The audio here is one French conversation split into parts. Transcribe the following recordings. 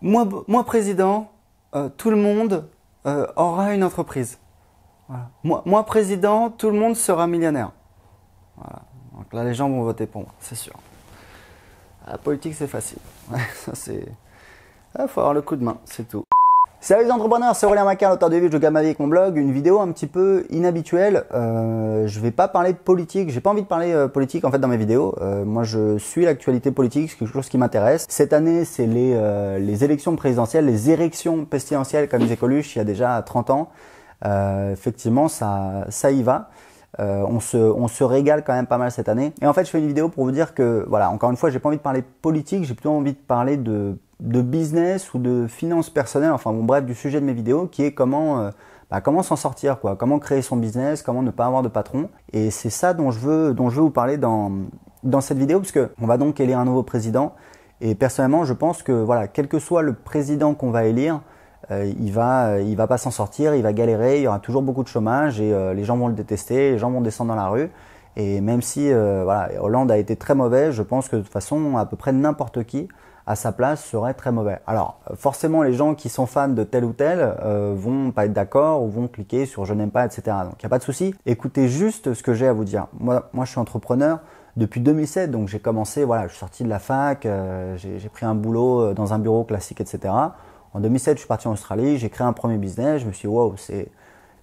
moi président, tout le monde aura une entreprise. Voilà. Moi président, tout le monde sera millionnaire. Voilà. Donc là, les gens vont voter pour moi, c'est sûr. La politique, c'est facile. Ouais, ça c'est... Il faut avoir le coup de main, c'est tout. Salut les entrepreneurs, c'est Aurélien Maquin, l'auteur de livre Je gagne ma vie avec mon blog. Une vidéo un petit peu inhabituelle. Je vais pas parler de politique. J'ai pas envie de parler politique en fait dans mes vidéos. Moi, je suis l'actualité politique, c'est quelque chose qui m'intéresse. Cette année, c'est les élections présidentielles, les érections pestilentielles comme disait Coluche il y a déjà 30 ans. Effectivement, ça y va. On se régale quand même pas mal cette année. Et en fait, je fais une vidéo pour vous dire que, voilà, encore une fois, j'ai pas envie de parler politique, j'ai plutôt envie de parler de business ou de finances personnelles, enfin bon, bref, du sujet de mes vidéos qui est comment s'en sortir, quoi, comment créer son business, comment ne pas avoir de patron. Et c'est ça dont je veux vous parler dans cette vidéo, parce que on va donc élire un nouveau président. Et personnellement, je pense que, voilà, quel que soit le président qu'on va élire, il va pas s'en sortir, il va galérer, il y aura toujours beaucoup de chômage et les gens vont le détester, les gens vont descendre dans la rue. Et même si voilà, Hollande a été très mauvais, je pense que de toute façon, à peu près n'importe qui à sa place serait très mauvais. Alors forcément, les gens qui sont fans de tel ou tel vont pas être d'accord ou vont cliquer sur je n'aime pas, etc. Donc il n'y a pas de souci. Écoutez juste ce que j'ai à vous dire. Moi je suis entrepreneur depuis 2007, donc j'ai commencé, voilà, je suis sorti de la fac, j'ai pris un boulot dans un bureau classique, etc. En 2007, je suis parti en Australie, j'ai créé un premier business, je me suis dit, wow,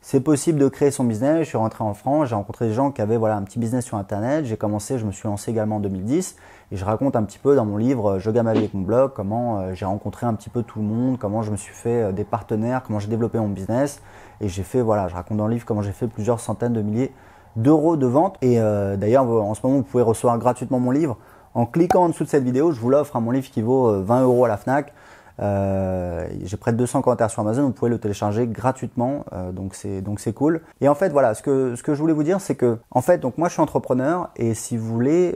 c'est possible de créer son business. Je suis rentré en France, j'ai rencontré des gens qui avaient, voilà, un petit business sur Internet. Je me suis lancé également en 2010 et je raconte un petit peu dans mon livre Je gagne ma vie avec mon blog, comment j'ai rencontré un petit peu tout le monde, comment je me suis fait des partenaires, comment j'ai développé mon business. Et j'ai fait, voilà, je raconte dans le livre comment j'ai fait plusieurs centaines de milliers d'euros de vente. Et d'ailleurs, en ce moment, vous pouvez recevoir gratuitement mon livre en cliquant en dessous de cette vidéo. Je vous l'offre, mon livre qui vaut 20 € à la Fnac. J'ai près de 200 commentaires sur Amazon, vous pouvez le télécharger gratuitement, donc c'est cool. Et en fait, voilà, ce que je voulais vous dire, c'est que, en fait, donc moi je suis entrepreneur et si vous voulez,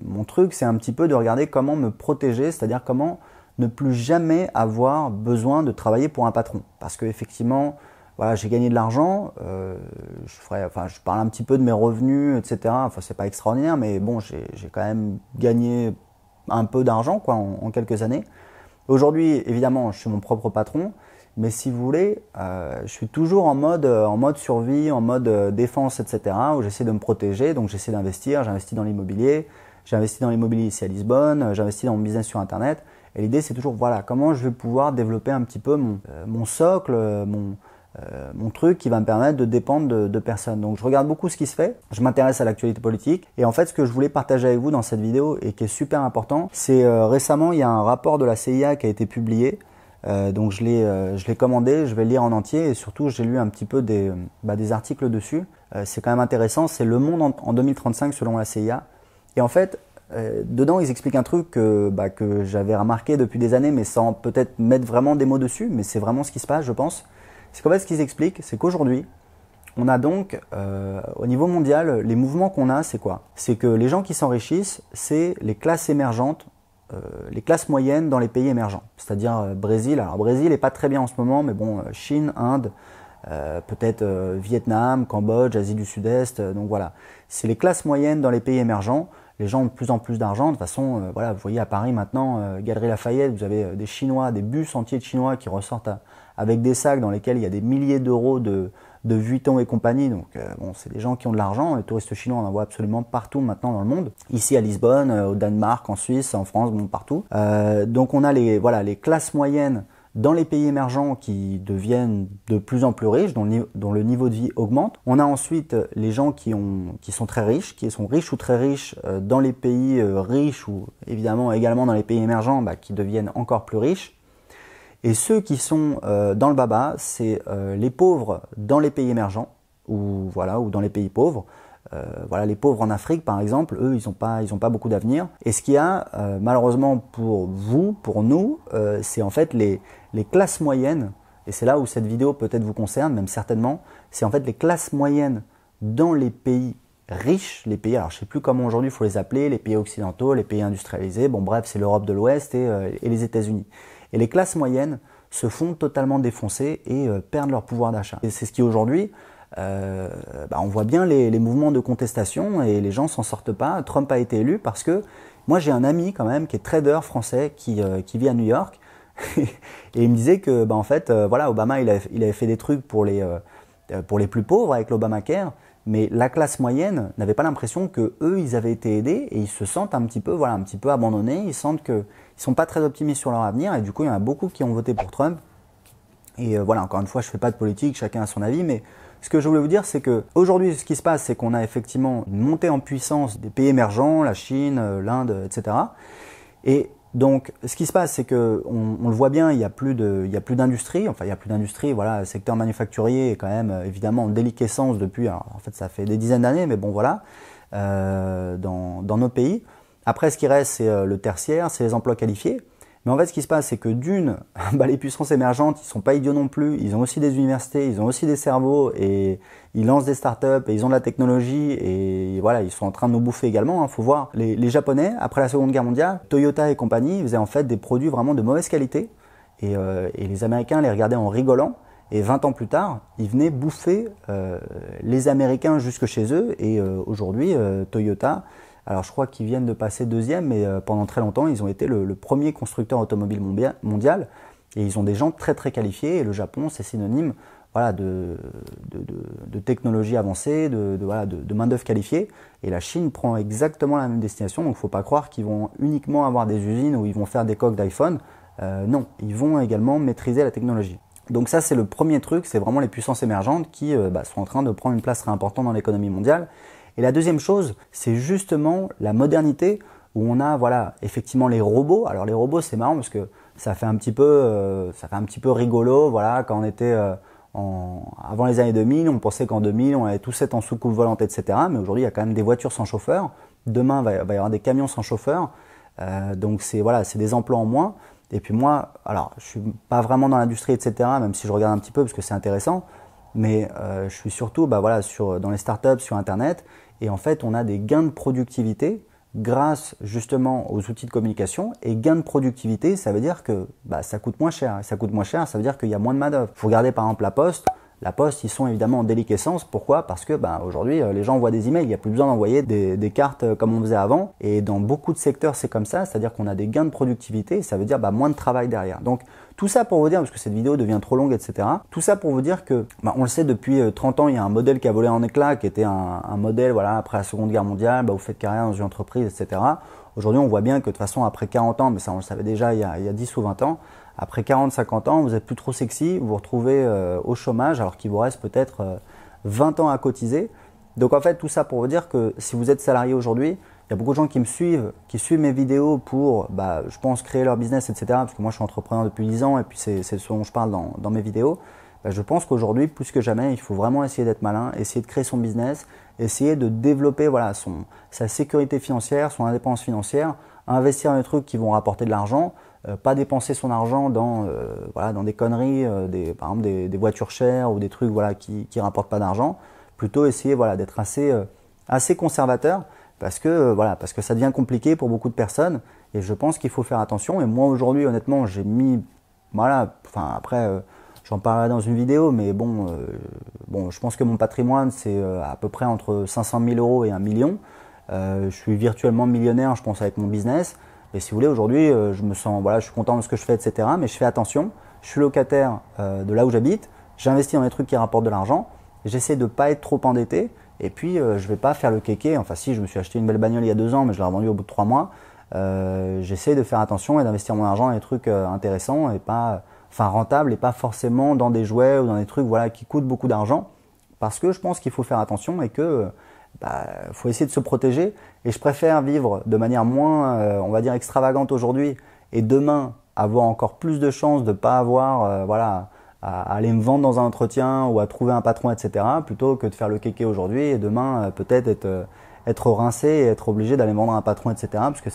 mon truc c'est un petit peu de regarder comment me protéger, c'est-à-dire comment ne plus jamais avoir besoin de travailler pour un patron. Parce que effectivement, voilà, j'ai gagné de l'argent, je parle un petit peu de mes revenus, etc. Enfin, c'est pas extraordinaire, mais bon, j'ai quand même gagné un peu d'argent, quoi, en quelques années. Aujourd'hui, évidemment, je suis mon propre patron, mais si vous voulez, je suis toujours en mode survie, en mode défense, etc., où j'essaie de me protéger, donc j'essaie d'investir, j'investis dans l'immobilier, j'ai investi dans l'immobilier ici à Lisbonne, j'investis dans mon business sur Internet, et l'idée c'est toujours, voilà, comment je vais pouvoir développer un petit peu mon socle, mon truc qui va me permettre de dépendre de personnes. Donc je regarde beaucoup ce qui se fait, je m'intéresse à l'actualité politique et en fait ce que je voulais partager avec vous dans cette vidéo et qui est super important, c'est récemment il y a un rapport de la CIA qui a été publié, donc je l'ai commandé, je vais le lire en entier et surtout j'ai lu un petit peu des articles dessus, c'est quand même intéressant, c'est Le Monde en 2035 selon la CIA et en fait dedans ils expliquent un truc que j'avais remarqué depuis des années mais sans peut-être mettre vraiment des mots dessus, mais c'est vraiment ce qui se passe je pense. C'est qu'en fait, ce qu'ils expliquent, c'est qu'aujourd'hui, on a donc, au niveau mondial, les mouvements qu'on a, c'est quoi? C'est que les gens qui s'enrichissent, c'est les classes émergentes, les classes moyennes dans les pays émergents. C'est-à-dire Brésil. Alors, Brésil n'est pas très bien en ce moment, mais bon, Chine, Inde, peut-être Vietnam, Cambodge, Asie du Sud-Est. Donc voilà, c'est les classes moyennes dans les pays émergents. Les gens ont de plus en plus d'argent. De toute façon, voilà, vous voyez à Paris maintenant, Galeries Lafayette, vous avez des Chinois, des bus entiers de Chinois qui ressortent avec des sacs dans lesquels il y a des milliers d'euros de Vuitton et compagnie. Donc bon, c'est des gens qui ont de l'argent. Les touristes chinois, on en voit absolument partout maintenant dans le monde. Ici à Lisbonne, au Danemark, en Suisse, en France, bon partout. Donc on a les classes moyennes dans les pays émergents qui deviennent de plus en plus riches, dont le niveau de vie augmente. On a ensuite les gens qui sont très riches, qui sont riches ou très riches dans les pays riches ou évidemment également dans les pays émergents qui deviennent encore plus riches. Et ceux qui sont dans le baba, c'est les pauvres dans les pays émergents ou dans les pays pauvres. Les pauvres en Afrique par exemple, eux ils ont pas beaucoup d'avenir. Et ce qu'il y a malheureusement pour vous, pour nous, c'est en fait les classes moyennes. Et c'est là où cette vidéo peut-être vous concerne, même certainement. C'est en fait les classes moyennes dans les pays riches, les pays, alors je sais plus comment aujourd'hui il faut les appeler, les pays occidentaux, les pays industrialisés. Bon bref, c'est l'Europe de l'Ouest et les États-Unis. Et les classes moyennes se font totalement défoncer et perdent leur pouvoir d'achat. Et c'est ce qui aujourd'hui, on voit bien les mouvements de contestation et les gens s'en sortent pas. Trump a été élu parce que Moi, j'ai un ami quand même qui est trader français qui vit à New York et il me disait que, en fait, voilà, Obama, il avait fait des trucs pour les plus pauvres avec l'Obamacare, mais la classe moyenne n'avait pas l'impression que eux, ils avaient été aidés et ils se sentent un petit peu abandonnés. Ils sentent qu'ils sont pas très optimistes sur leur avenir et du coup, il y en a beaucoup qui ont voté pour Trump. Et voilà, encore une fois, je fais pas de politique, chacun a son avis, mais ce que je voulais vous dire, c'est que aujourd'hui, ce qui se passe, c'est qu'on a effectivement une montée en puissance des pays émergents, la Chine, l'Inde, etc. Et donc, ce qui se passe, c'est que on le voit bien, il y a plus d'industrie. Enfin, il y a plus d'industrie. Voilà, le secteur manufacturier est quand même évidemment en déliquescence depuis. Alors, en fait, ça fait des dizaines d'années, mais bon, voilà, dans nos pays. Après, ce qui reste, c'est le tertiaire, c'est les emplois qualifiés. Mais en fait, ce qui se passe, c'est que d'une, les puissances émergentes, ils sont pas idiots non plus. Ils ont aussi des universités, ils ont aussi des cerveaux et ils lancent des startups et ils ont de la technologie et voilà, ils sont en train de nous bouffer également. Faut voir, les Japonais, après la Seconde Guerre mondiale, Toyota et compagnie, ils faisaient en fait des produits vraiment de mauvaise qualité et les Américains les regardaient en rigolant. Et 20 ans plus tard, ils venaient bouffer les Américains jusque chez eux et aujourd'hui, Toyota. Alors je crois qu'ils viennent de passer deuxième, mais pendant très longtemps, ils ont été le premier constructeur automobile mondial. Et ils ont des gens très très qualifiés. Et le Japon, c'est synonyme voilà, de technologie avancée, de main-d'œuvre qualifiée. Et la Chine prend exactement la même destination. Donc il ne faut pas croire qu'ils vont uniquement avoir des usines où ils vont faire des coques d'iPhone. Non, ils vont également maîtriser la technologie. Donc ça, c'est le premier truc. C'est vraiment les puissances émergentes qui sont en train de prendre une place très importante dans l'économie mondiale. Et la deuxième chose, c'est justement la modernité où on a voilà effectivement les robots. Alors les robots, c'est marrant parce que ça fait un petit peu rigolo. Voilà, quand on était avant les années 2000, on pensait qu'en 2000 on allait tous être en soucoupe volante, etc. Mais aujourd'hui, il y a quand même des voitures sans chauffeur. Demain, il va y avoir des camions sans chauffeur. Donc c'est des emplois en moins. Et puis moi, alors je suis pas vraiment dans l'industrie, etc. Même si je regarde un petit peu parce que c'est intéressant. Mais je suis surtout dans les startups, sur Internet. Et en fait, on a des gains de productivité grâce justement aux outils de communication. Et gains de productivité, ça veut dire que ça coûte moins cher. Et ça coûte moins cher, ça veut dire qu'il y a moins de main-d'œuvre. Vous regardez par exemple la Poste. La Poste, ils sont évidemment en déliquescence. Pourquoi? Parce que aujourd'hui, les gens envoient des emails. Il n'y a plus besoin d'envoyer des cartes comme on faisait avant. Et dans beaucoup de secteurs, c'est comme ça. C'est-à-dire qu'on a des gains de productivité. Ça veut dire moins de travail derrière. Donc, tout ça pour vous dire, parce que cette vidéo devient trop longue, etc. Tout ça pour vous dire que, on le sait, depuis 30 ans, il y a un modèle qui a volé en éclats, qui était un modèle, voilà, après la Seconde Guerre mondiale, vous faites carrière dans une entreprise, etc. Aujourd'hui, on voit bien que de toute façon, après 40 ans, mais ça on le savait déjà il y a 10 ou 20 ans, après 40, 50 ans, vous n'êtes plus trop sexy, vous vous retrouvez au chômage, alors qu'il vous reste peut-être 20 ans à cotiser. Donc en fait, tout ça pour vous dire que si vous êtes salarié aujourd'hui, il y a beaucoup de gens qui me suivent, qui suivent mes vidéos pour, je pense, créer leur business, etc. Parce que moi, je suis entrepreneur depuis 10 ans et puis c'est ce dont je parle dans mes vidéos. Je pense qu'aujourd'hui, plus que jamais, il faut vraiment essayer d'être malin, essayer de créer son business, essayer de développer sa sécurité financière, son indépendance financière, investir dans des trucs qui vont rapporter de l'argent, pas dépenser son argent dans des conneries, par exemple des voitures chères ou des trucs qui rapportent pas d'argent. Plutôt essayer d'être assez conservateur. Parce que ça devient compliqué pour beaucoup de personnes et je pense qu'il faut faire attention. Et moi aujourd'hui, honnêtement, j'ai mis, après, j'en parlerai dans une vidéo, mais je pense que mon patrimoine c'est à peu près entre 500 000 euros et 1 million. Je suis virtuellement millionnaire, je pense, avec mon business. Et si vous voulez, aujourd'hui, je me sens, je suis content de ce que je fais, etc. Mais je fais attention. Je suis locataire de là où j'habite. J'investis dans des trucs qui rapportent de l'argent. J'essaie de pas être trop endetté. Et puis, je vais pas faire le kéké. Enfin, si, je me suis acheté une belle bagnole il y a 2 ans, mais je l'ai revendue au bout de 3 mois. J'essaie de faire attention et d'investir mon argent dans des trucs intéressants et pas, rentables et pas forcément dans des jouets ou dans des trucs qui coûtent beaucoup d'argent. Parce que je pense qu'il faut faire attention et que faut essayer de se protéger. Et je préfère vivre de manière moins, on va dire, extravagante aujourd'hui et demain avoir encore plus de chances de pas avoir, à aller me vendre dans un entretien ou à trouver un patron, etc. plutôt que de faire le kéké aujourd'hui et demain peut-être être rincé et être obligé d'aller vendre un patron, etc. Parce que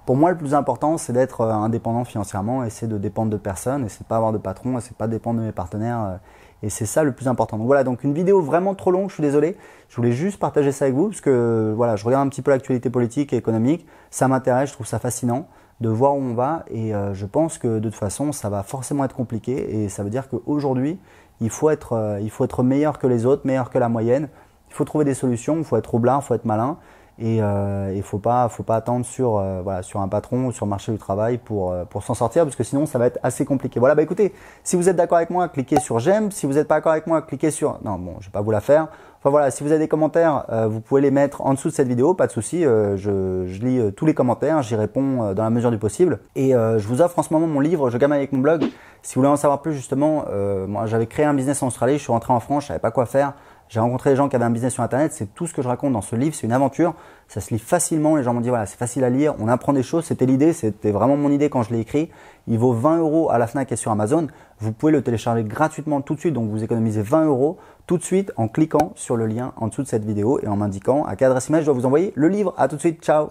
pour moi, le plus important, c'est d'être indépendant financièrement et c'est de dépendre de personne et c'est de pas avoir de patron et c'est pas dépendre de mes partenaires. Et c'est ça le plus important. Donc voilà, donc une vidéo vraiment trop longue, je suis désolé. Je voulais juste partager ça avec vous parce que je regarde un petit peu l'actualité politique et économique. Ça m'intéresse, je trouve ça fascinant de voir où on va et je pense que de toute façon, ça va forcément être compliqué et ça veut dire qu'aujourd'hui, il faut être meilleur que les autres, meilleur que la moyenne. Il faut trouver des solutions, il faut être roublard, il faut être malin Et il faut pas attendre sur voilà, sur un patron ou sur le marché du travail pour s'en sortir, parce que sinon ça va être assez compliqué. Voilà, bah écoutez, si vous êtes d'accord avec moi, cliquez sur j'aime. Si vous n'êtes pas d'accord avec moi, cliquez sur non, bon, je vais pas vous la faire. Enfin voilà, si vous avez des commentaires, vous pouvez les mettre en dessous de cette vidéo, pas de souci. Je lis tous les commentaires, j'y réponds dans la mesure du possible. Et je vous offre en ce moment mon livre Je gagne avec mon blog. Si vous voulez en savoir plus, justement, moi j'avais créé un business en Australie, je suis rentré en France, je savais pas quoi faire. J'ai rencontré des gens qui avaient un business sur Internet, c'est tout ce que je raconte dans ce livre, c'est une aventure, ça se lit facilement, les gens m'ont dit voilà, c'est facile à lire, on apprend des choses, c'était l'idée, c'était vraiment mon idée quand je l'ai écrit. Il vaut 20 € à la Fnac et sur Amazon, vous pouvez le télécharger gratuitement tout de suite, donc vous économisez 20 € tout de suite en cliquant sur le lien en dessous de cette vidéo et en m'indiquant à quelle adresse email je dois vous envoyer le livre. À tout de suite, ciao!